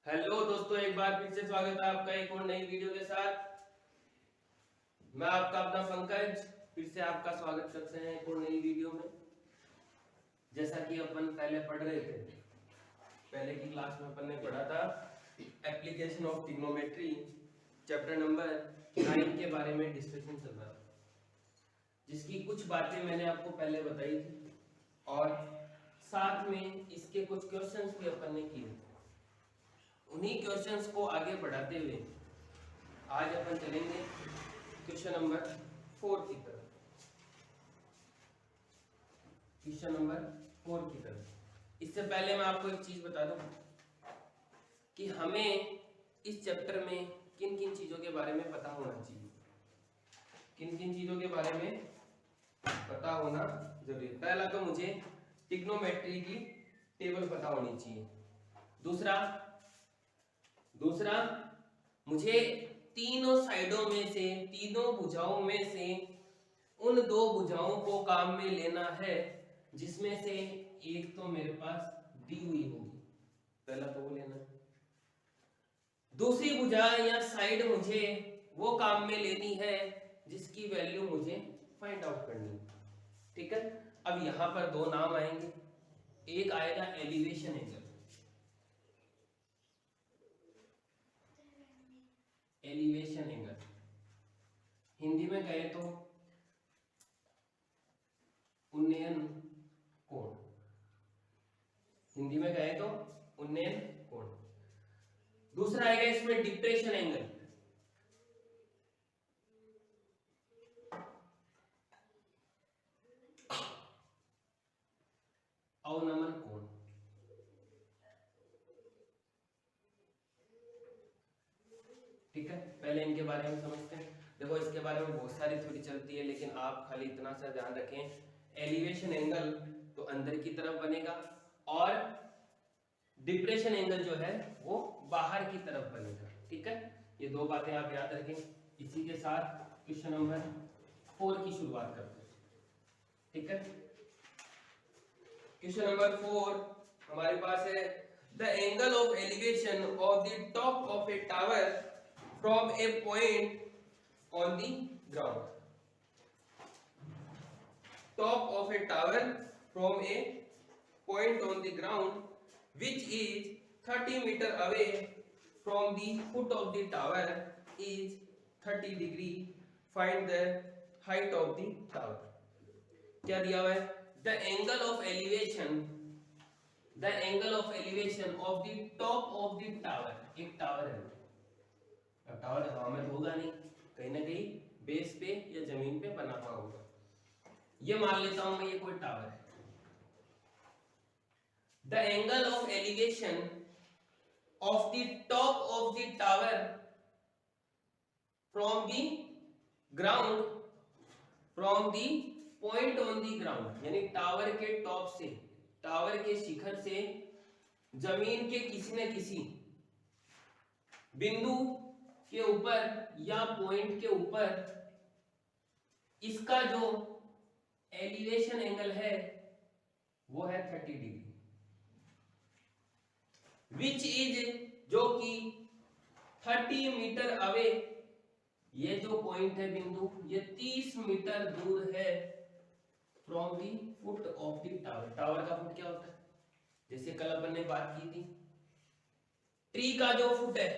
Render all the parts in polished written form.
Hello दोस्तों, एक बार फिर से स्वागत है आपका एक और नई वीडियो के साथ। मैं आपका अपना पंकज फिर से आपका स्वागत करते हैं एक और नई वीडियो में। जैसा कि अपन पहले पढ़ रहे थे, पहले की क्लास में अपन ने पढ़ा था application of trigonometry, chapter number 9 के बारे में डिस्कशन चल रहा था, जिसकी कुछ बातें मैंने आपको पहले बताई थी और साथ में इसके कुछ क्वेश्चंस भी अपन ने किए। उन्हीं क्वेश्चंस को आगे बढ़ाते हुए आज अपन चलेंगे क्वेश्चन नंबर 4 की तरफ। क्वेश्चन नंबर 4 की तरफ। इससे पहले मैं आपको एक चीज बता दूं कि हमें इस चैप्टर में किन किन चीजों के बारे में पता होना चाहिए, किन किन चीजों के बारे में पता होना जरूरी है। पहला तो मुझे ट्रिग्नोमेट्री की टेबल पता होनी चाहिए। दूसरा मुझे तीनों साइडों में से, तीनों भुजाओं में से उन दो भुजाओं को काम में लेना है जिसमें से एक तो मेरे पास दी हुई होगी, पहला तो वो लेना है। दूसरी भुजा या साइड मुझे वो काम में लेनी है जिसकी वैल्यू मुझे फाइंड आउट करनी है। ठीक है, अब यहां पर दो नाम आएंगे। एक आएगा elevation angle. Elevation angle Hindi में कहे तो उन्नयन कोण। हिंदी में कहे तो उन्नयन कोण। दूसरा आएगा इसमें डिप्रेशन एंगल। अवनमन कोण। ठीक है, पहले इनके बारे में समझते हैं। देखो, इसके बारे में बहुत सारी थ्योरी चलती है, लेकिन आप खाली इतना सा ध्यान रखें, एलिवेशन एंगल तो अंदर की तरफ बनेगा और डिप्रेशन एंगल जो है वो बाहर की तरफ बनेगा। ठीक है, ये दो बातें आप याद रखें। इसी के साथ क्वेश्चन नंबर 4 की शुरुआत करते हैं। ठीक है, क्वेश्चन नंबर 4 हमारे पास है the angle of elevation of the top of A tower from A point on the ground. Top of A tower from A point on the ground which is 30 meter away from the foot of the tower is 30 degree. Find the height of the tower. क्या दिया हुआ है? The angle of elevation, the angle of elevation of the top of the tower. एक tower है, अब tower हवा में होगा नहीं, कहीं ना कहीं बेस पे या जमीन पे बना हुआ होगा। ये मान लेता हूं मैं, ये कोई टावर है। The angle of elevation of the top of the tower from the ground, from the point on the ground, यानी टावर के टॉप से, टावर के शिखर से जमीन के किसी न किसी बिंदु के ऊपर या पॉइंट के ऊपर इसका जो एलिवेशन एंगल है वो है 30 डिग्री। विच इज, जो कि 30 मीटर अवे, ये जो पॉइंट है बिंदु, ये 30 मीटर दूर है from the foot of the tower. Tower का फुट क्या होता है? जैसे कल अपन ने बात की थी, ट्री का जो फुट है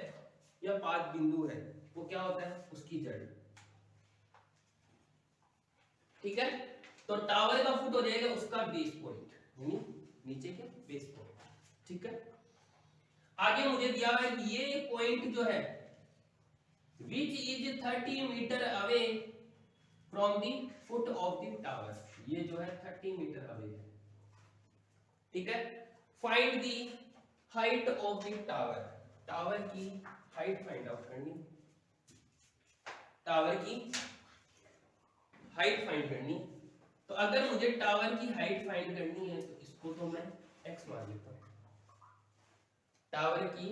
या पाद बिंदु है वो क्या होता है? उसकी जड़। ठीक है, तो टावर का फुट हो जाएगा उसका बेस पॉइंट, यानी नीचे के बेस पॉइंट। ठीक है, आगे मुझे दिया है कि ये पॉइंट जो है which is 30 meter away from the foot of the tower, ये जो है 30 मीटर अवे है। ठीक है, find the height of the tower. Tower की हाइट फाइंड आउट करनी, टावर की हाइट फाइंड करनी। तो अगर मुझे टावर की हाइट फाइंड करनी है तो इसको तो मैं x मान लेता हूं। टावर की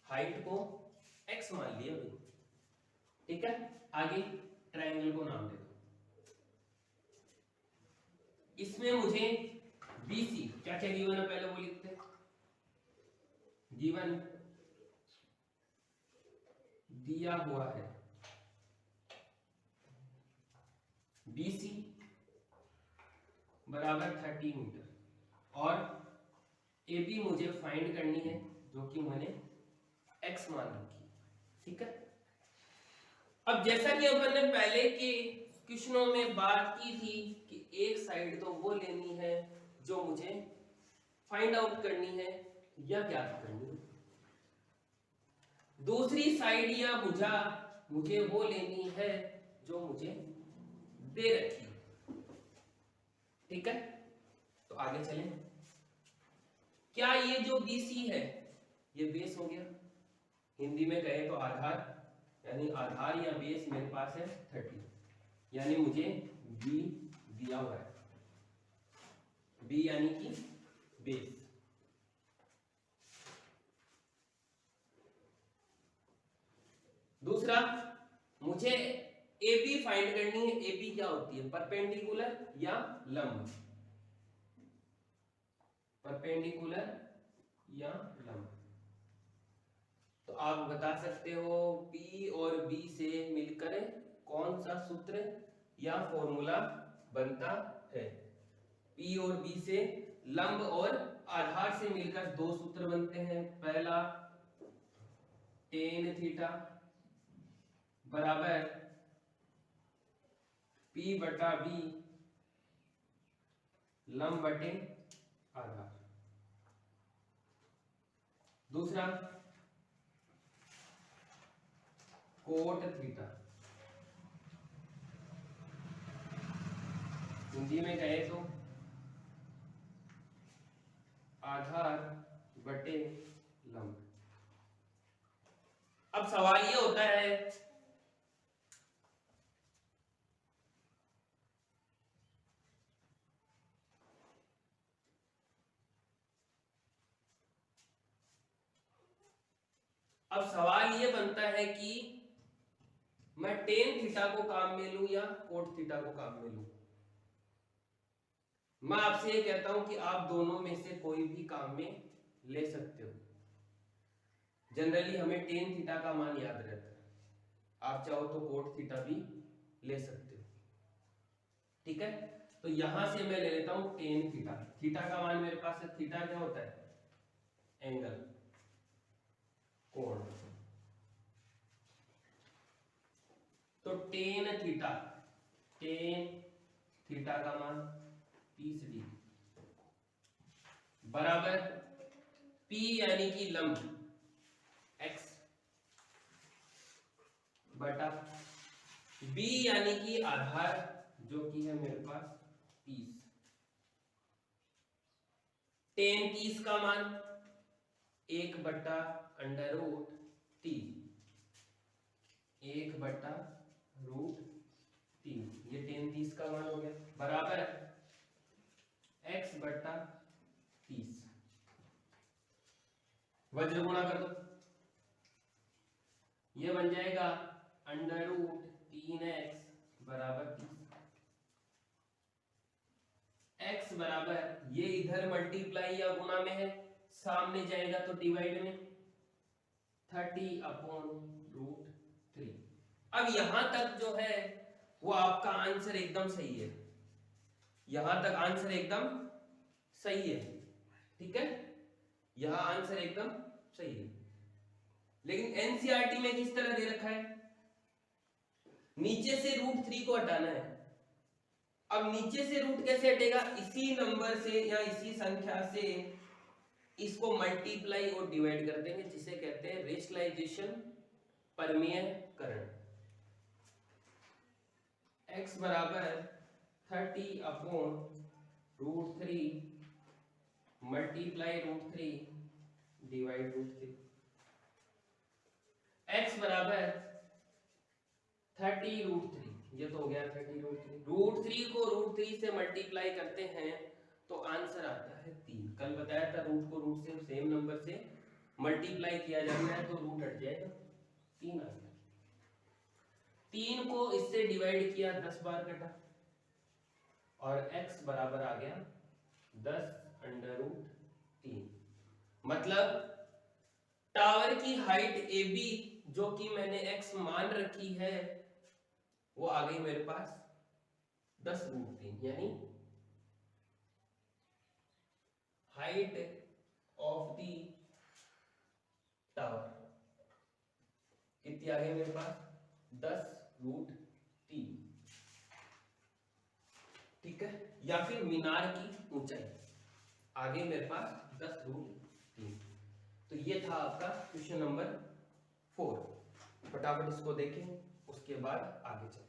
हाइट को x मान लिया भाई। ठीक है, आगे ट्रायंगल को नाम दे दो। इसमें मुझे BC क्या क्या गिवन है पहले वो लिखते हैं। गिवन दिया हुआ है BC बराबर 30 मीटर और AB मुझे फाइंड करनी है जो कि मैंने x मान रखी। ठीक है, अब जैसा कि अपन ने पहले के क्वेश्चनों में बात की थी कि एक साइड तो वो लेनी है जो मुझे फाइंड आउट करनी है या ज्ञात करनी है, दूसरी साइड या भुजा मुझे वो लेनी है जो मुझे दे रखी है। ठीक है, तो आगे चलें। क्या ये जो BC है ये बेस हो गया, हिंदी में कहे तो आधार, यानी आधार या बेस मेरे पास है 30, यानी मुझे B दिया हुआ है, B यानी कि बेस। दूसरा, मुझे AB फाइंड करनी है। AB क्या होती है? परपेंडिकुलर या लंब, परपेंडिकुलर या लंब। तो आप बता सकते हो P और B से मिलकर कौन सा सूत्र या फॉर्मूला बनता है। P और B से लंब और आधार से मिलकर दो सूत्र बनते हैं। पहला tan थीटा बराबर P बटा B लंब बटे आधार। दूसरा कोट थीटा, हिंदी में कहे तो आधार बटे लंब। अब सवाल ये होता है अब सवाल ये बनता है कि मैं टेन थीटा को काम में लूं या कोट थीटा को काम में लूं। मैं आपसे ये कहता हूं कि आप दोनों में से कोई भी काम में ले सकते हो। जनरली हमें टेन थीटा का मान याद रहता है, आप चाहो तो कोट थीटा भी ले सकते हो। ठीक है, तो यहां से मैं ले लेता हूं टेन थीटा। थीटा का मान मेरे पास है, थीटा क्या होता है? एंगल, कोण। तो टेन थीटा, टेन थीटा का मान 30 डिग्री बराबर P यानी कि लंब x बटा B यानी कि आधार जो कि है मेरे पास 30। टेन 30 का मान 1 बटा अंडर रूट 3, 1 बटा रूट 3, ये टेन 30 का मान हो गया बराबर x बटा 30। वज्र गुणा कर दो, ये बन जाएगा अंडर रूट 3x बराबर 30। x बराबर ये इधर मल्टीप्लाई या गुणा में है, सामने जाएगा तो डिवाइड में 30 अपॉन रूट 3। अब यहां तक जो है वो आपका आंसर एकदम सही है, यहां तक आंसर एकदम सही है। ठीक है, यहां आंसर एकदम सही है। लेकिन एनसीईआरटी में किस तरह दे रखा है? नीचे से रूट 3 को हटाना है। अब नीचे से रूट कैसे हटेगा? इसी नंबर से या इसी संख्या से इसको मल्टीप्लाई और डिवाइड कर देंगे, जिसे कहते हैं रेशनलाइजेशन, परमेयकरण। x बराबर 30 upon root 3 multiply root 3 divide root 3। x बराबर 30 रूट 3, ये तो हो गया 30 रूट 3। रूट 3 को रूट 3 से मल्टीप्लाई करते हैं तो आंसर आता है 3। कल बताया था रूट को रूट से सेम नंबर से मल्टीप्लाई किया जाना है तो रूट हट जाएगा, 3 आ गया। 3 को इससे डिवाइड किया 10 बार कटा और x बराबर आ गया 10 अंडर रूट 3। मतलब टावर की हाइट AB जो कि मैंने x मान रखी है वो आ गई मेरे पास 10√3, यानी हाइट ऑफ द टावर कितनी आ गई मेरे पास 10√3, ठीक है, या फिर मीनार की ऊंचाई आ गई मेरे पास 10√3। तो ये था आपका क्वेश्चन नंबर 4। फटाफट इसको देखें, उसके बाद आगे चलते हैं।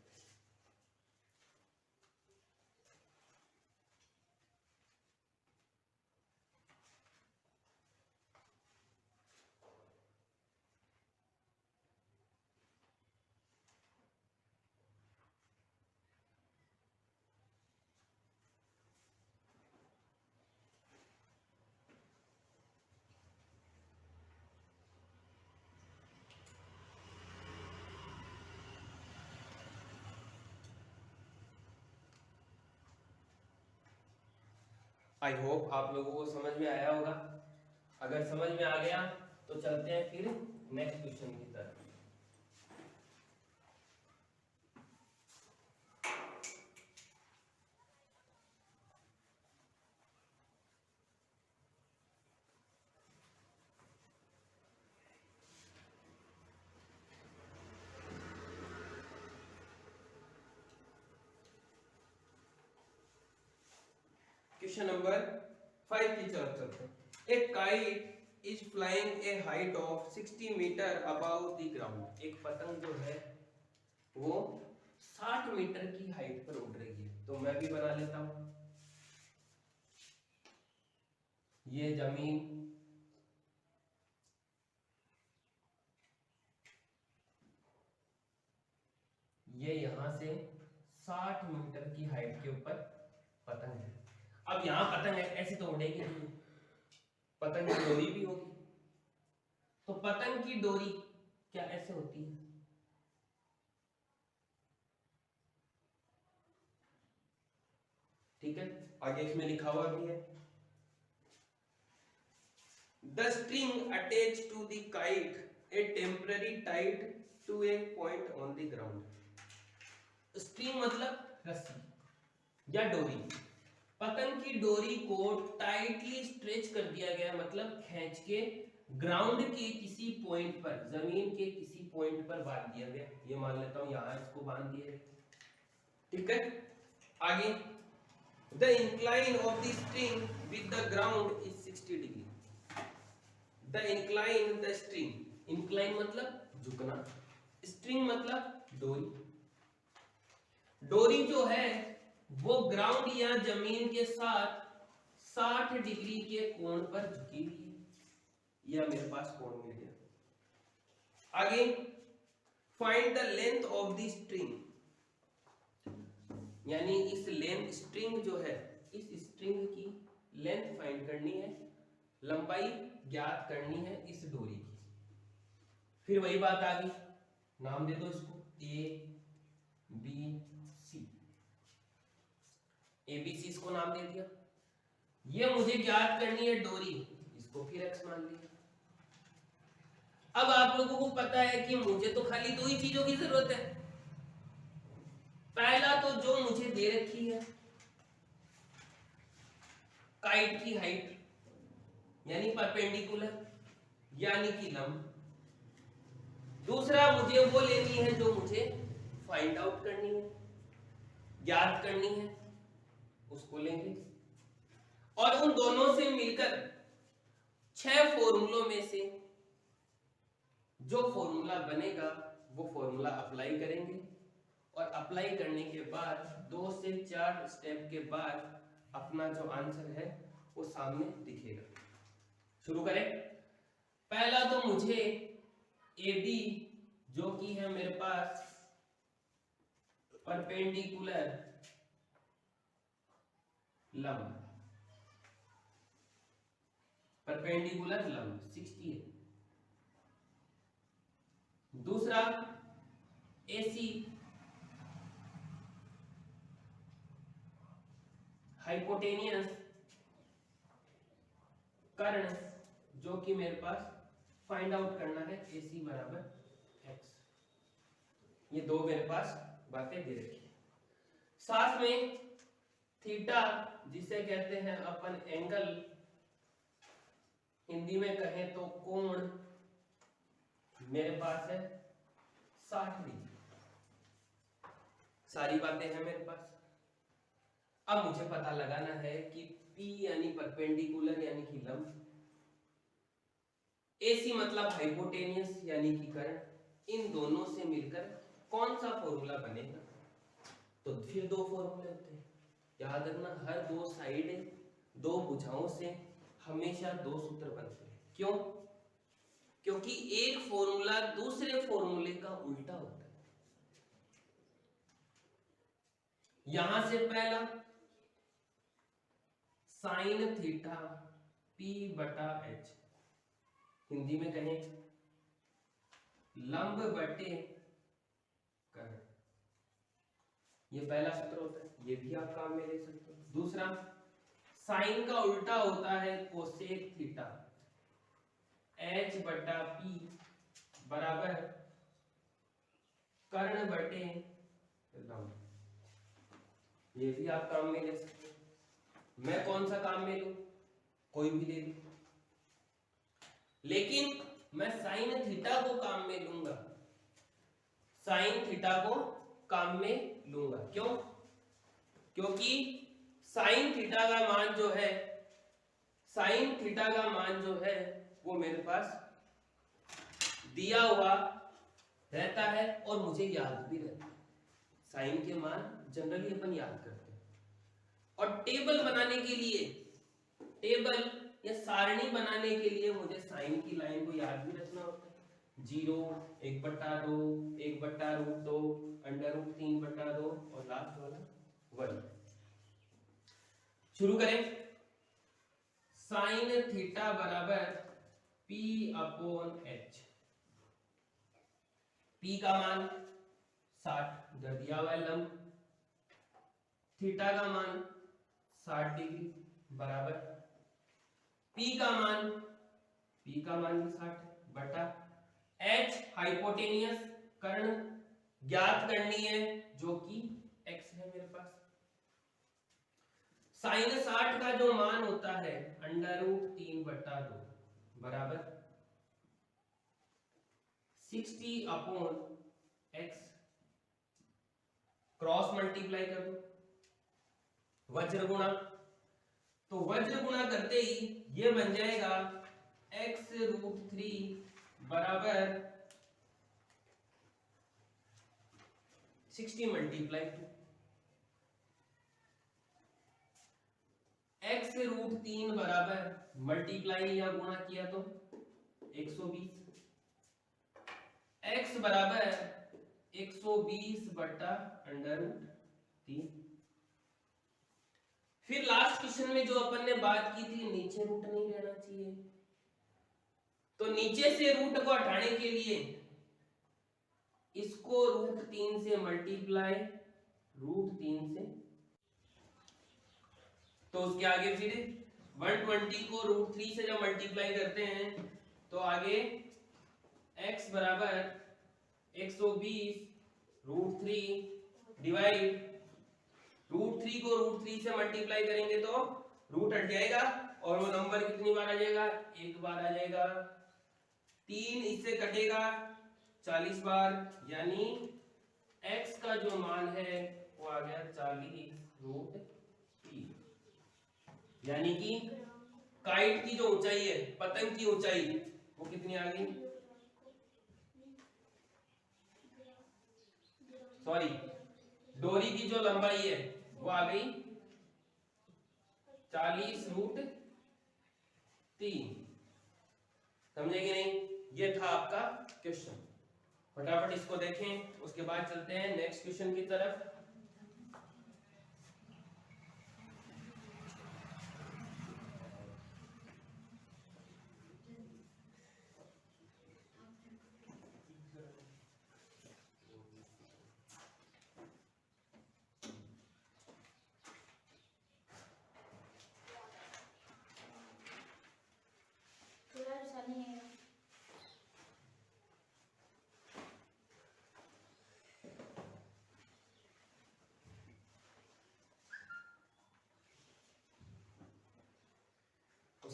आई होप आप लोगों को समझ में आया होगा। अगर समझ में आ गया तो चलते हैं फिर नेक्स्ट क्वेश्चन की तरफ। क्वेश्चन नंबर 5 की तरफ चलते हैं। A kite is flying a height of 60 meter above the ground. एक पतंग जो है वो 60 मीटर की हाइट पर उड़ रही है। तो मैं भी बना लेता हूं, ये जमीन, ये यहां से 60 मीटर की हाइट के ऊपर पतंग है। अब यहां पतंग है, ऐसे तो उड़ेगी नहीं, पतंग की डोरी भी होगी। तो पतंग की डोरी क्या ऐसे होती है? ठीक है, आगे इसमें लिखा हुआ भी है, the string attach to the kite a temporary tied to a point on the ground. String मतलब रस्सी या डोरी। पतंग की डोरी को टाइटली स्ट्रेच कर दिया गया, मतलब खींच के ग्राउंड के किसी पॉइंट पर, जमीन के किसी पॉइंट पर बांध दिया गया। ये मान लेता हूं यहां इसको बांध दिया, ठीक है। आगे, the incline of the string with the ground is 60 degree. The incline the string, incline मतलब झुकना, स्ट्रिंग मतलब डोरी। डोरी जो है वो ग्राउंड या जमीन के साथ 60 डिग्री के कोण पर झुकी हुई है। यह मेरे पास कोण मिल गया। आगे, find the length of the string, यानी इस लेंथ, स्ट्रिंग जो है, इस स्ट्रिंग की लेंथ फाइंड करनी है, लंबाई ज्ञात करनी है इस डोरी की। फिर वही बात आ गई, नाम दे दो इसको ए बी सी। एबीसी इसको नाम दे दिया। ये मुझे ज्ञात करनी है डोरी, इसको फिर एक्स मान लिया। अब आप लोगों को पता है कि मुझे तो खाली दो ही चीजों की जरूरत है। पहला तो जो मुझे दे रखी है काइट की हाइट, यानी परपेंडिकुलर यानी कि लंब। दूसरा मुझे वो लेनी है जो मुझे फाइंड आउट करनी है, ज्ञात करनी है, उसको लेंगे। और उन दोनों से मिलकर 6 फॉर्मूलों में से जो फॉर्मूला बनेगा वो फॉर्मूला अप्लाई करेंगे, और अप्लाई करने के बाद 2 से 4 स्टेप के बाद अपना जो आंसर है वो सामने दिखेगा। शुरू करें। पहला तो मुझे ए बी जो कि है मेरे पास परपेंडिकुलर लंब, परपेंडिकुलर लंब 60 है। दूसरा एसी हाइपोटेनियस कर्ण, जो कि मेरे पास फाइंड आउट करना है एसी बराबर एक्स। ये दो मेरे पास बातें दे रखी है। साथ में थीटा जिसे कहते हैं अपन एंगल, हिंदी में कहें तो कोण, मेरे पास है 60 डिग्री। सारी बातें हैं मेरे पास। अब मुझे पता लगाना है कि P यानी परपेंडिकुलर यानी कि लंब, AC मतलब हाइपोटेनियस यानी कि कर्ण, इन दोनों से मिलकर कौन सा फॉर्मूला बनेगा। तो फिर दो फॉर्मूले होते हैं, याद रखना, हर दो साइड, दो भुजाओं से हमेशा दो सूत्र बनते हैं। क्यों? क्योंकि एक फॉर्मूला दूसरे फॉर्मूले का उल्टा होता है। यहां से पहला साइन थीटा P बटा H, हिंदी में कहें लंब बटे कर्ण, ये पहला सूत्र होता है, ये भी आप काम में ले सकते हो। दूसरा, साइन का उल्टा होता है कोसेक थीटा H बटा P बराबर कर्ण बटे लंब, ये भी आप काम में ले सकते हो। मैं कौन सा काम में लूं? कोई भी ले लूं, लेकिन मैं साइन थीटा को काम में लूंगा, साइन थीटा को काम में लूंगा। क्यों? क्योंकि साइन थीटा का मान जो है, साइन थीटा का मान जो है वो मेरे पास दिया हुआ रहता है और मुझे याद भी रहता है। साइन के मान जनरली अपन याद करते हैं, और टेबल बनाने के लिए, टेबल या सारणी बनाने के लिए मुझे साइन की लाइन को याद भी रखना होता है। 0, 1/2, 1/√2, √3/2 और लास्ट वाला 1। शुरू करें। साइन थीटा बराबर P अपॉन H, P का मान 60, इधर दिया हुआ है लंब, थीटा का मान 60 डिग्री बराबर P का मान भी 60 बटा H हाइपोटेनियस कर्ण ज्ञात करनी है जो कि x है मेरे पास। साइन 60 का जो मान होता है √3/2 बराबर 60 अपॉन x, क्रॉस मल्टीप्लाई कर दो, वज्र गुणा, तो वज्र गुणा करते ही ये बन जाएगा x√3 बराबर 60 मल्टीप्लाई 2, x√3 बराबर मल्टीप्लाई या गुणा किया तो 120, x बराबर 120 बटा √3। फिर लास्ट क्वेश्चन में जो अपन ने बात की थी, नीचे रूट नहीं रहना चाहिए, तो नीचे से रूट को हटाने के लिए इसको √3 से मल्टीप्लाई, √3 से, तो उसके आगे फिर 120 को √3 से जब मल्टीप्लाई करते हैं तो आगे x बराबर 120 √3 डिवाइड, √3 को √3 से मल्टीप्लाई करेंगे तो रूट हट जाएगा और वो नंबर कितनी बार आ जाएगा? एक बार आ जाएगा। 3 इससे कटेगा 40 बार, यानी x का जो मान है वो आ गया 40√3, यानी कि काइट की जो ऊंचाई है, पतंग की ऊंचाई, वो कितनी आ गई? सॉरी, डोरी की जो लंबाई है वो आ गई 40√3। समझे कि नहीं? ये था आपका क्वेश्चन। फटाफट इसको देखें, उसके बाद चलते हैं नेक्स्ट क्वेश्चन की तरफ।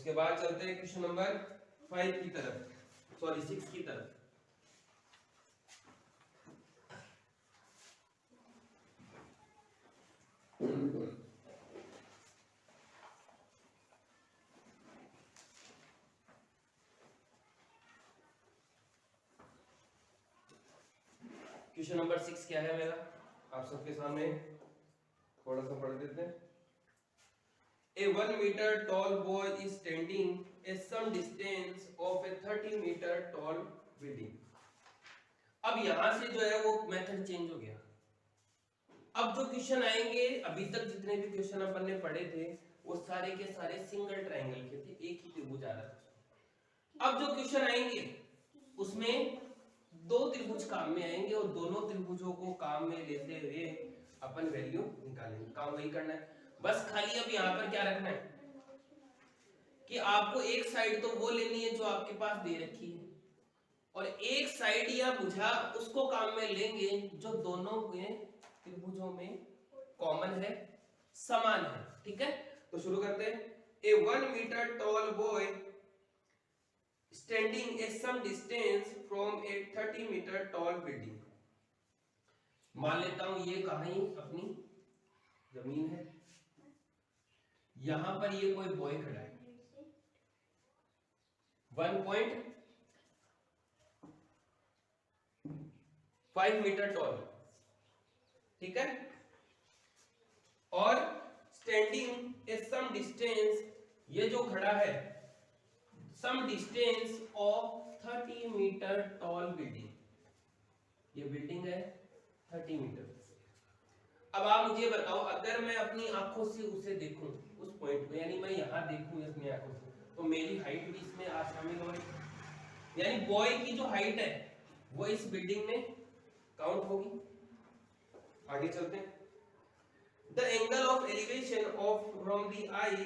उसके बाद चलते हैं क्वेश्चन नंबर 5 की तरफ, सॉरी 6 की तरफ। क्वेश्चन नंबर 6 क्या है मेरा, आप सबके सामने थोड़ा सा पढ़ देते हैं। A 1 meter tall boy is standing at some distance of a 30 meter tall building. अब यहां से जो है वो मेथड चेंज हो गया। अब जो क्वेश्चन आएंगे, अभी तक जितने भी क्वेश्चन अपन ने पढ़े थे वो सारे के सारे सिंगल ट्रायंगल के थे, एक ही त्रिभुज आ रहा था। अब जो क्वेश्चन आएंगे उसमें दो त्रिभुज काम में आएंगे और दोनों त्रिभुजों को काम में लेते हुए अपन वैल्यू निकालेंगे। काम वही करना है, बस खाली अब यहाँ पर क्या रखना है कि आपको एक साइड तो वो लेनी है जो आपके पास दे रखी है, और एक साइड या भुजा उसको काम में लेंगे जो दोनों में त्रिभुजों में कॉमन है, समान है। ठीक है, तो शुरू करते हैं। A 1 meter tall boy standing at some distance from a 30 meter tall building. मान लेता हूं ये कहीं अपनी जमीन है, यहां पर ये कोई बॉय खड़ा है 1.5 मीटर टॉल, ठीक है, और स्टैंडिंग एट सम डिस्टेंस, ये जो खड़ा है some distance of 30 meter tall building, ये बिल्डिंग है 30 मीटर। अब आप मुझे बताओ, अगर मैं अपनी आंखों से उसे देखूं उस पॉइंट में, यानी मैं यहां देखूं अपनी आंखों से, तो मेरी हाइट भी इसमें आ शामिल हो रही, यानी बॉय की जो हाइट है वो इस बिल्डिंग में काउंट होगी। आगे चलते हैं। The angle of elevation of from the eye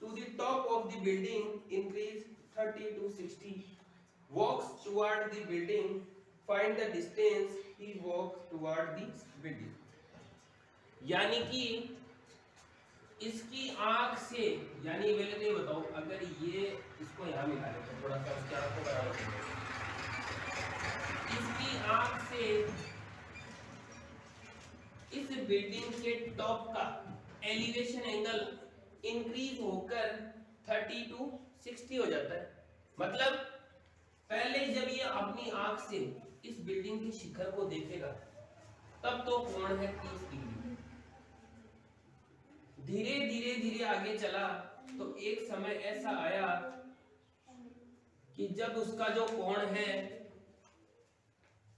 to the top of the building increase 30 to 60. Walks toward the building. Find the distance he walks toward the building. यानी कि इसकी आंख से, यानी पहले तो ये बताओ, अगर ये इसको यहाँ मिला लेते थोड़ा सा, उसकी आंख को बराबर कर देते, इसकी आंख से इस बिल्डिंग के टॉप का एलिवेशन एंगल इंक्रीज होकर 30 टू 60 हो जाता है। मतलब पहले जब ये अपनी आंख से इस बिल्डिंग के शिखर को देखेगा तब तो कोण है 30 डिग्री। धीरे धीरे धीरे आगे चला तो एक समय ऐसा आया कि जब उसका जो कोण है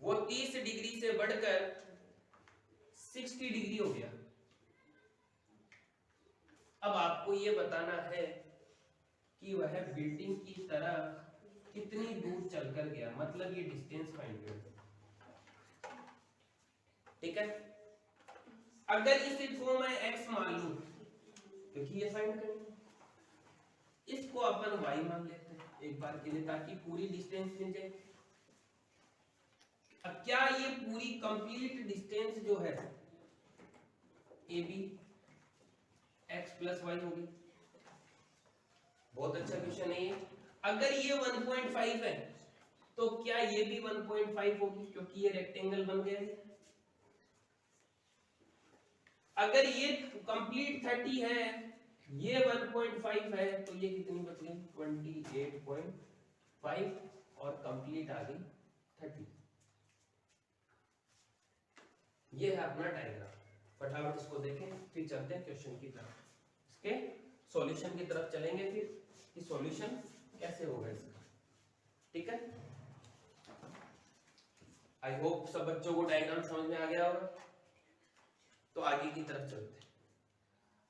वो 30 डिग्री से बढ़कर 60 डिग्री हो गया। अब आपको ये बताना है कि वह बिल्डिंग की तरह कितनी दूर चलकर गया, मतलब ये डिस्टेंस फाइंड करो। ठीक है, अगर इसको मैं x मान लूं, क्योंकि ये फाइंड करेंगे, इसको अपन y मान लेते हैं एक बार के लिए, ताकि पूरी डिस्टेंस मिल जाए। अब क्या ये पूरी कंप्लीट डिस्टेंस जो है AB x प्लस वाई होगी? बहुत अच्छा क्वेश्चन है ये। अगर ये 1.5 है तो क्या ये भी 1.5 होगी, क्योंकि ये रेक्टेंगल बन गया है। अगर ये कंप्लीट 30 है, ये 1.5 है, तो ये कितनी बच गई 28.5 और कंप्लीट आ गई 30। ये है अपना डायग्राम। फटाफट इसको देखें, फिर चलते हैं क्वेश्चन की तरफ, इसके सॉल्यूशन की तरफ चलेंगे, फिर कि सॉल्यूशन कैसे होगा इसका। ठीक है, आई होप सब बच्चों को डायग्राम समझ में आ गया होगा। तो आगे की तरफ चलते हैं।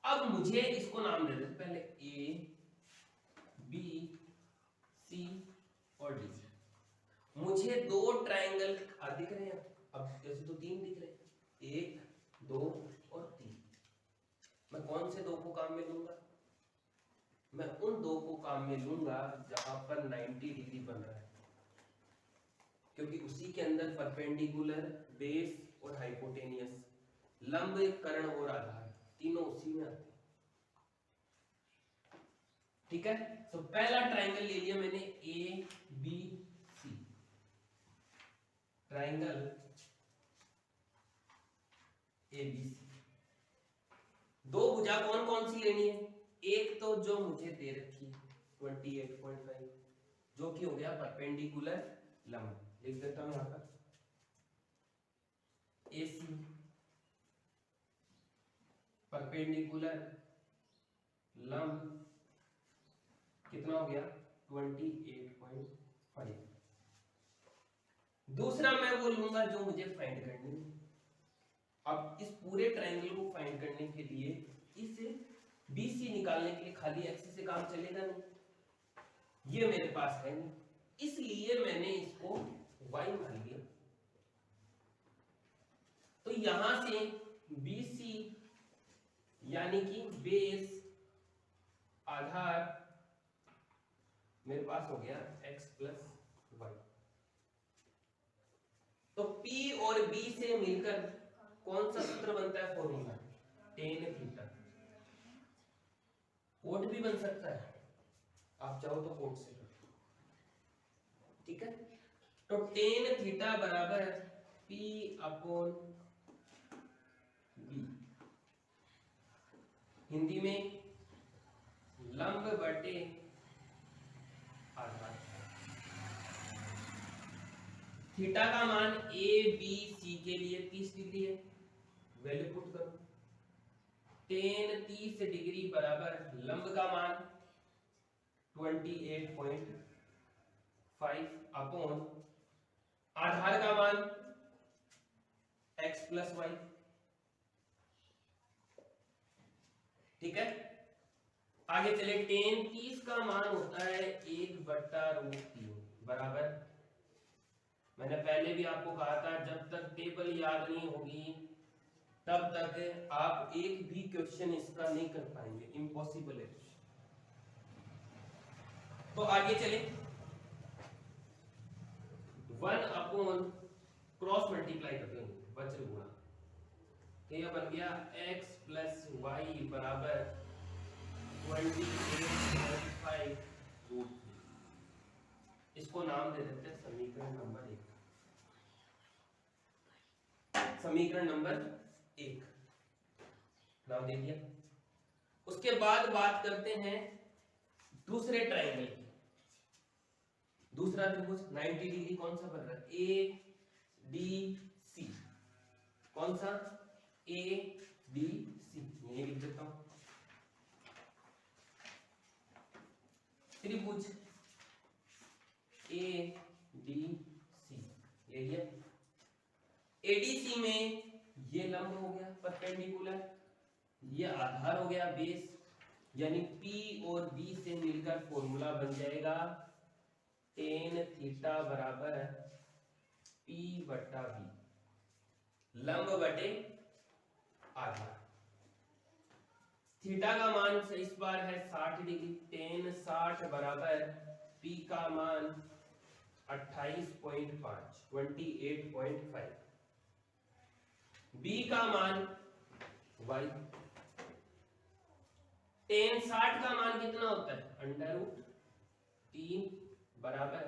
अब मुझे इसको नाम दे देते, पहले ए बी सी और डी। मुझे दो ट्रायंगल दिख रहे हैं, अब जैसे तो तीन दिख रहे हैं, 1 2 और 3। मैं कौन से दो को काम में लूंगा? मैं उन दो को काम में लूंगा जहां पर 90 डिग्री बन रहा है, क्योंकि उसी के अंदर परपेंडिकुलर, बेस और हाइपोटेनियस, लंब, कर्ण और आधार, तीनों उसी में आते हैं। ठीक है। तो पहला ट्राइंगल ले लिया मैंने A B C, triangle A B C. दो भुजा कौन कौन सी लेनी है? एक तो जो मुझे दे रखी है 28.5, जो कि हो गया परपेंडिकुलर लंब, लिख देता हूं यहां पर AC परपेंडिकुलर लंब कितना हो गया 28.5। दूसरा मैं वो लूंगा जो मुझे फाइंड करनी है। अब इस पूरे ट्रायंगल को फाइंड करने के लिए इस BC निकालने के लिए खाली एक्सिस से काम चलेगा नहीं, ये मेरे पास है नहीं, इसलिए मैंने इसको y मान लिया। तो यहां से BC यानी कि बेस आधार मेरे पास हो गया x प्लस वाई। तो P और B से मिलकर कौन सा सूत्र बनता है फॉर्मूला? Tan theta. कोट भी बन सकता है, आप चाहो तो कोट से कर, ठीक है। तो टेन थीटा बराबर P अपॉन B, हिंदी में लंब बटे आधार। थीटा का मान A B C के लिए 30 डिग्री है, वैल्यू पुट करो। टेन 30 डिग्री बराबर लंब का मान 28.5 अपॉन आधार का मान x प्लस वाई, ठीक है। आगे चले, टेन 30 का मान होता है 1/√3 बराबर, मैंने पहले भी आपको कहा था जब तक टेबल याद नहीं होगी तब तक आप एक भी क्वेश्चन इसका नहीं कर पाएंगे, इम्पॉसिबल है। तो आगे चले, 1 अपॉन क्रॉस मल्टीप्लाई करते हैं, वज्र गुणा, तो यह बन गया x प्लस वाई बराबर 28.5√3। इसको नाम दे देते हैं समीकरण नंबर 1। समीकरण नंबर 1 नाम दे दिया। उसके बाद बात करते हैं दूसरे ट्रायंगल की। दूसरा त्रिभुज 90 डिग्री कौन सा बन रहा है? ADC। कौन सा? ADC, ये लिख देता हूं। त्रिभुज ADC ले लिया। ADC में ये लंब हो गया परपेंडिकुलर, ये आधार हो गया बेस, यानी P और B से मिलकर फॉर्मूला बन जाएगा टेन थीटा बराबर P बटा B, लंब बटे आधार। थीटा का मान इस बार है 60 डिग्री, टेन 60 बराबर P का मान 28.5 28.5, B का मान y। टेन 60 का मान कितना होता है? √3 बराबर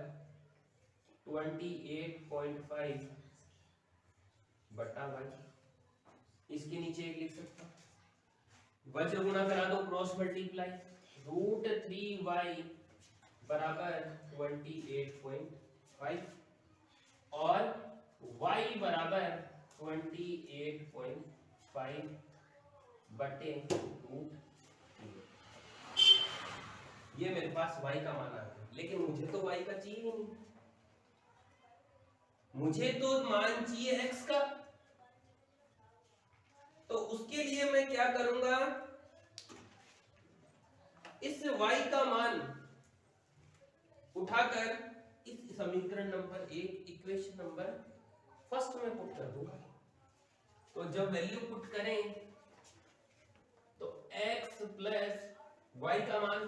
28.5 बटा y। इसके नीचे एक लिख सकता हूं, वज्र गुणा करा दो, क्रॉस मल्टीप्लाई, √3y बराबर 28.5 और y बराबर 28.5 बटे √3। ये मेरे पास y का मान आ गया, लेकिन मुझे तो y का चाहिए ही नहीं, मुझे तो मान चाहिए x का। तो उसके लिए मैं क्या करूंगा, इस y का मान उठाकर इस समीकरण नंबर 1 इक्वेशन नंबर फर्स्ट में पुट कर दूंगा। तो जब वैल्यू पुट करें तो x प्लस y का मान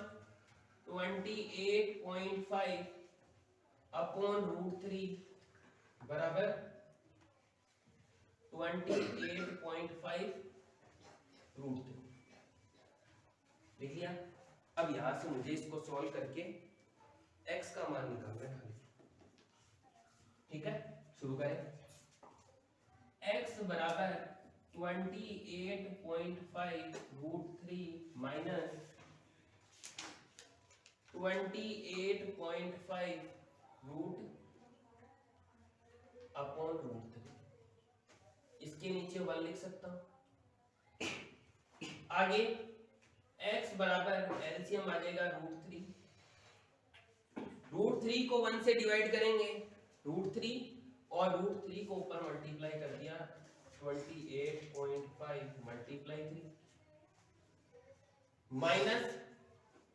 28.5 अपॉन √3 बराबर 28.5 √3 लिख लिया। अब यहां से मुझे इसको सॉल्व करके x का मान निकालना है। ठीक है, शुरू करें। x बराबर 28.5 root 3 minus 28.5 root upon root 3। इसके नीचे 1 लिख सकता हूं। आगे x बराबर एलसीएम आ जाएगा रूट 3। रूट 3 को 1 से डिवाइड करेंगे, रूट 3 और रूट 3 को ऊपर मल्टीप्लाई कर दिया, 28.5 मल्टीप्लाई 3 माइनस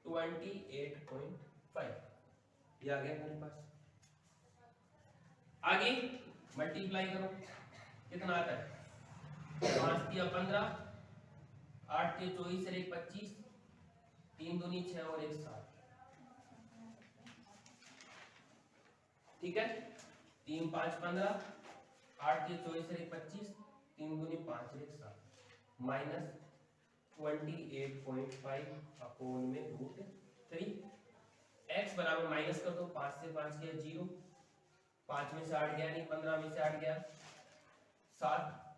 28.5, ये आ गया मेरे पास। आगे मल्टीप्लाई करो, कितना आता है? 5 दिया 15, 8 के 24 और 1 25, 3 दूनी 6 और 1 7। ठीक है, 3 5 15, 8 के 24 और 1 25, 3 दूनी 5 और 1 7 माइनस 28.5 अपॉन में रूट 3। x बराबर माइनस कर दो, 5 से 5 गया 0, 5 में से 8 गया नहीं, 15 में से 8 गया 7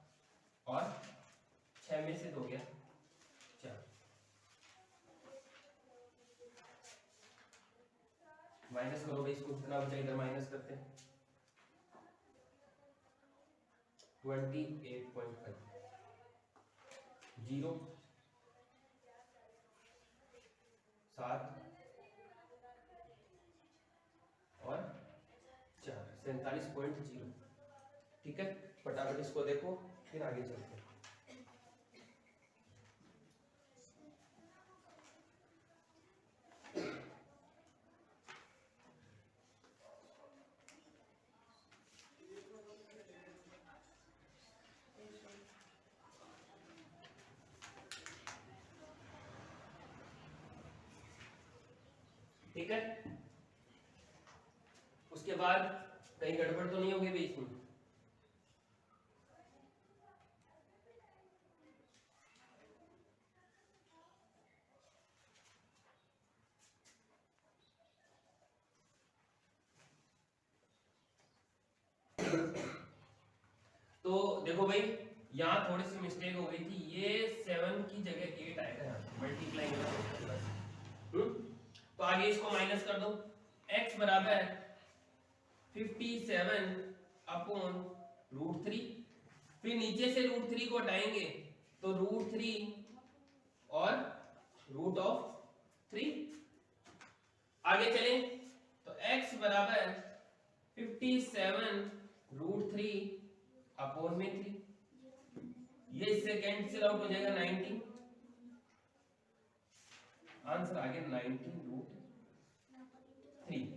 और 6 में से 2 गया 4। माइनस करो भाई, इसको कितना बचा, इधर माइनस करते हैं। 28.5 0 7 और 4 47.0। ठीक है, फटाफट इसको देखो, फिर आगे चलते हैं। ठीक है, उसके बाद कहीं गड़बड़ तो नहीं होगी बीच में? तो देखो भाई, यहाँ थोड़ी सी मिस्टेक हो गई थी, ये 7 की जगह 8 आएगा यहाँ मल्टीप्लाई करना। तो आगे इसको माइनस कर दो, x बराबर 57 अपॉन रूट 3, फिर नीचे से रूट 3 को हटाएंगे तो रूट 3 और रूट ऑफ 3। आगे चलें तो x बराबर 57 रूट 3 अपॉन में 3, ये इससे कैंसिल आउट हो जाएगा 19, आंसर आ गया 19 रूट 3।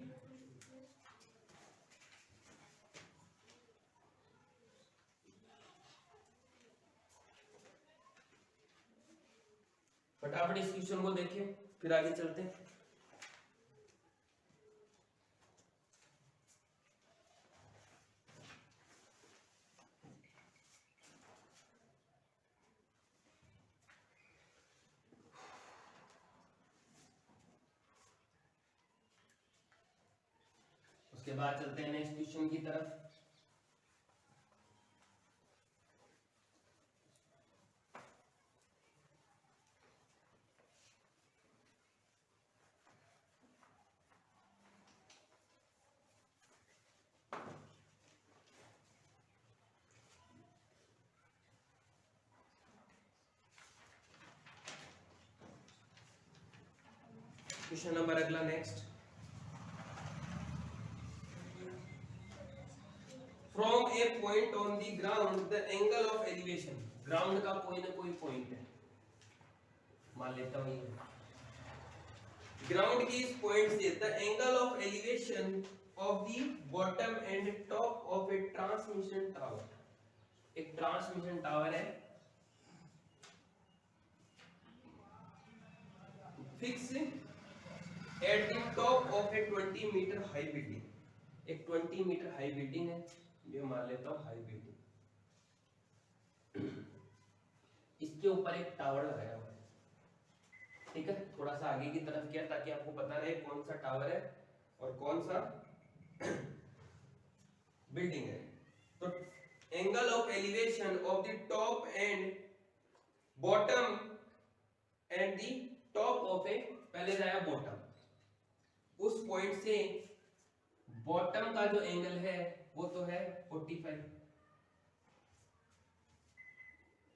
फटाफट इस क्वेश्चन को देखिए, फिर आगे चलते हैं। उसके बाद चलते हैं नेक्स्ट क्वेश्चन की तरफ। क्वेश्चन नंबर अगला next, from A point on the ground the angle of elevation, ground का कोई ना कोई पॉइंट है, मान लेता हूं ये ग्राउंड की इस पॉइंट से the angle of elevation of the bottom and top of a transmission tower, एक ट्रांसमिशन टावर है, fix at the top of a 20 meter high building, एक 20 मीटर हाई बिल्डिंग है, ये मान लेता हूं हाई बिल्डिंग, इसके ऊपर एक टावर लगाया हुआ है। ठीक है, थोड़ा सा आगे की तरफ किया ताकि आपको पता रहे कौन सा टावर है और कौन सा बिल्डिंग है। तो angle of elevation of the top and bottom and the top of A, पहले जाया बॉटम, उस पॉइंट से बॉटम का जो एंगल है वो तो है 45,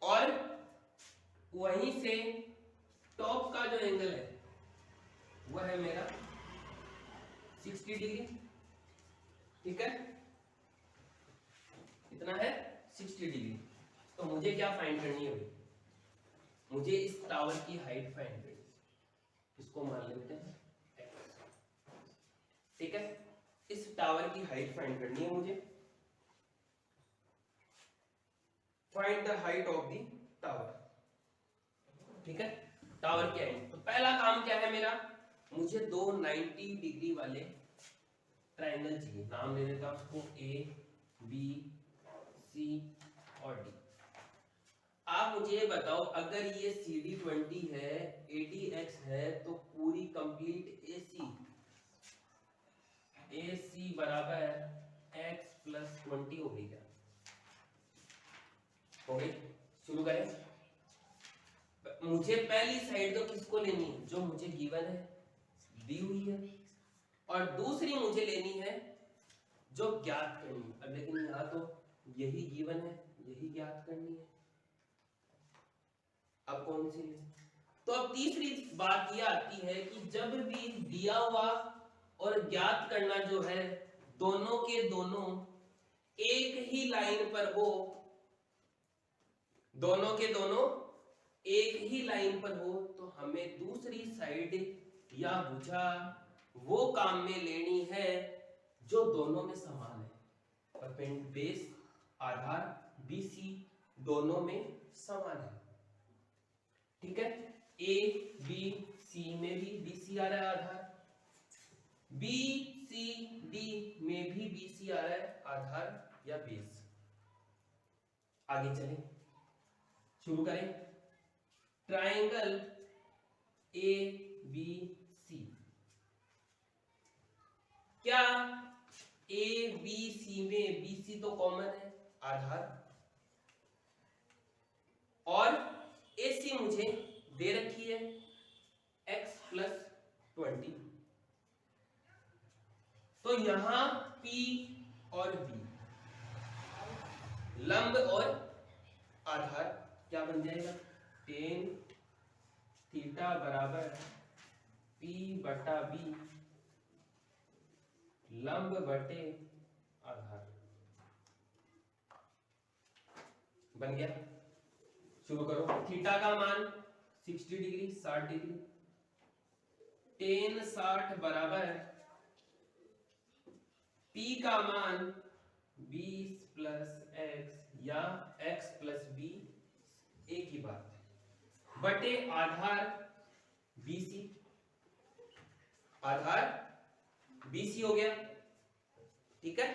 और वहीं से टॉप का जो एंगल है वह है मेरा 60 डिग्री। ठीक है, कितना है 60 डिग्री। तो मुझे क्या फाइंड करनी है भाई, मुझे इस टावर की हाइट फाइंड करनी है, इसको मान लेते हैं x। ठीक है, इस टावर की हाइट फाइंड करनी है मुझे, find the height of the tower. ठीक है, टावर के एंड। तो पहला काम क्या है मेरा, मुझे दो 90 डिग्री वाले ट्रायंगल चाहिए, नाम दे देता हूं उसको ए बी सी और डी। आप मुझे ये बताओ, अगर ये CD 20 है, ADX है, तो पूरी कंप्लीट AC बराबर x प्लस 20 हो गई क्या? हो गई। शुरू करें। मुझे पहली साइड तो किसको लेनी है, जो मुझे गिवन है, दी हुई है, और दूसरी मुझे लेनी है जो ज्ञात करनी है। अब लेकिन यहाँ तो यही गिवन है, यही ज्ञात करनी है, अब कौन सी है? तो अब तीसरी बात यह आती है कि जब भी दिया हुआ और ज्ञात करना जो है दोनों के दोनों एक ही लाइन पर हो, दोनों के दोनों एक ही लाइन पर हो, तो हमें दूसरी साइड या भुजा वो काम में लेनी है जो दोनों में समान है। बेस आधार BC दोनों में समान है। ठीक है, A B C में भी BC आ रहा है आधार, B C D में भी BC आ रहा है आधार या बेस। आगे चलें, शुरू करें। ट्रायंगल ABC, क्या ABC में BC तो कॉमन है आधार, और AC मुझे दे रखी है x प्लस 20। तो यहां P और B लंब और आधार क्या बन जाएगा, tan थीटा बराबर P बटा B लंब बटे आधार बन गया। शुरू करो। थीटा का मान 60 डिग्री 60 डिग्री, tan 60 बराबर P का मान 20 प्लस x या x प्लस b, एक ही बात, बटे आधार BC, आधार BC हो गया। ठीक है,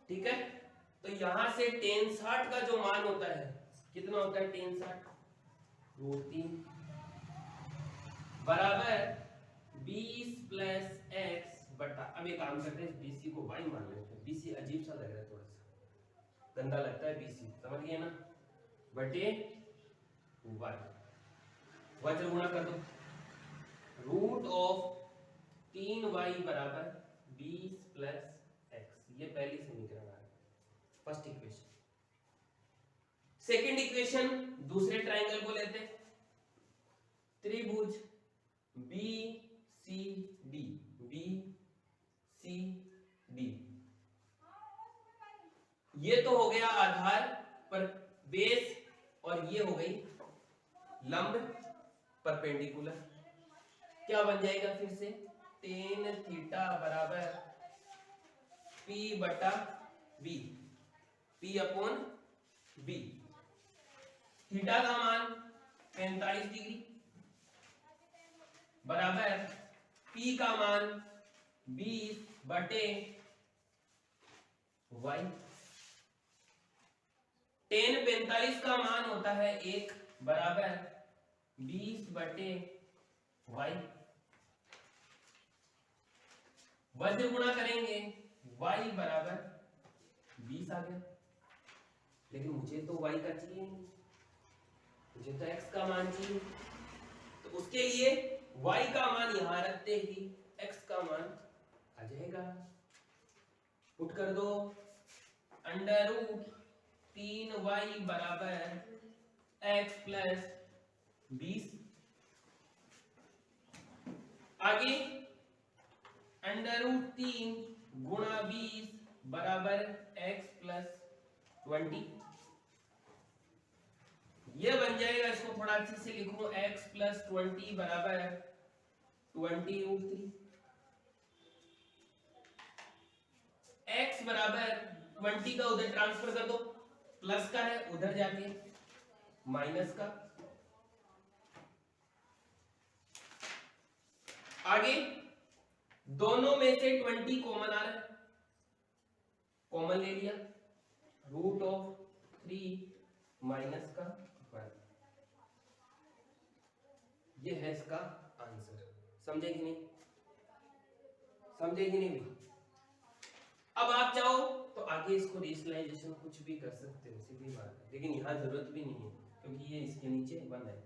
ठीक है। तो यहां से tan 60 का जो मान होता है कितना होता है, tan 60 √3 बराबर 20 प्लस x बटा, अब एक काम करते हैं BC को y मान लेते हैं, BC अजीब सा लग रहा है, थोड़ा सा गंदा लगता है BC, समझ गए ना, बटे y, y से गुणा कर दो, रूट ऑफ 3y बराबर 20 प्लस x, ये पहली समीकरण आ गई, फर्स्ट इक्वेशन। सेकंड इक्वेशन, दूसरे ट्रायंगल को लेते हैं, त्रिभुज BCD, ये तो हो गया आधार पर बेस, और ये हो गई लंब परपेंडिकुलर। क्या बन जाएगा फिर से, tan थीटा बराबर P बटा B, P upon B। Theta का मान 45 डिग्री बराबर P का मान 20 बटे Y। tan 45 का मान होता है 1 बराबर 20 बटे Y। वज्र गुणा करेंगे y बराबर 20 आ गया, लेकिन मुझे तो y का चाहिए नहीं, मुझे तो x का मान चाहिए। तो उसके लिए y का मान यहां रखते ही x का मान आ जाएगा। पुट कर दो, अंडर रूट 3y बराबर x प्लस 20। आगे अंडर रूट 3 गुणा 20 बराबर x प्लस 20। ये बन जाएगा, इसको थोड़ा अच्छे से लिखो, x प्लस 20 बराबर 20 रूट 3। x बराबर 20 का उधर ट्रांसफर कर दो, प्लस का है उधर जाके माइनस का। आगे दोनों में से 20 कॉमन आ रहा है, कॉमन ले लिया, रूट ऑफ 3 माइनस का 1। ये है इसका आंसर। समझे कि नहीं? समझे कि नहीं भी? अब आप चाहो तो आगे इसको रेशनलाइजेशन कुछ भी कर सकते हो, सीधी बात है, लेकिन यहां जरूरत भी नहीं है क्योंकि ये इसके नीचे 1 है।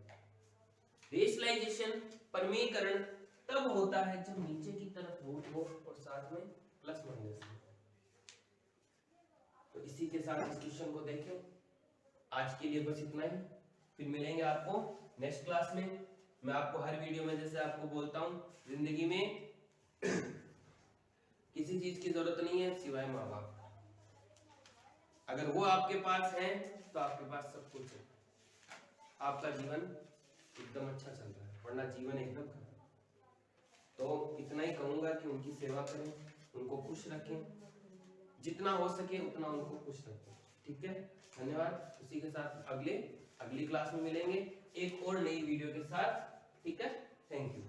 रेशनलाइजेशन परमीकरण तब होता है जब नीचे की तरफ रूट हो और साथ में प्लस माइनस हो। तो इसी के साथ इस क्वेश्चन को देखें। आज के लिए बस इतना ही, फिर मिलेंगे आपको नेक्स्ट क्लास में। मैं आपको हर वीडियो में जैसे आपको बोलता हूँ, जिंदगी में किसी चीज की जरूरत नहीं है सिवाय माँ बाप। अगर वो आपके पास है तो आपके पास सब कुछ है, आपका जीवन एकदम अच्छा चल रहा है, वरना जीवन एकदम खराब। तो इतना ही कहूंगा कि उनकी सेवा करें, उनको खुश रखें, जितना हो सके उतना उनको खुश रखें। ठीक है, धन्यवाद। उसी के साथ अगली क्लास में मिलेंगे एक और नई वीडियो के साथ। ठीक है, थैंक यू।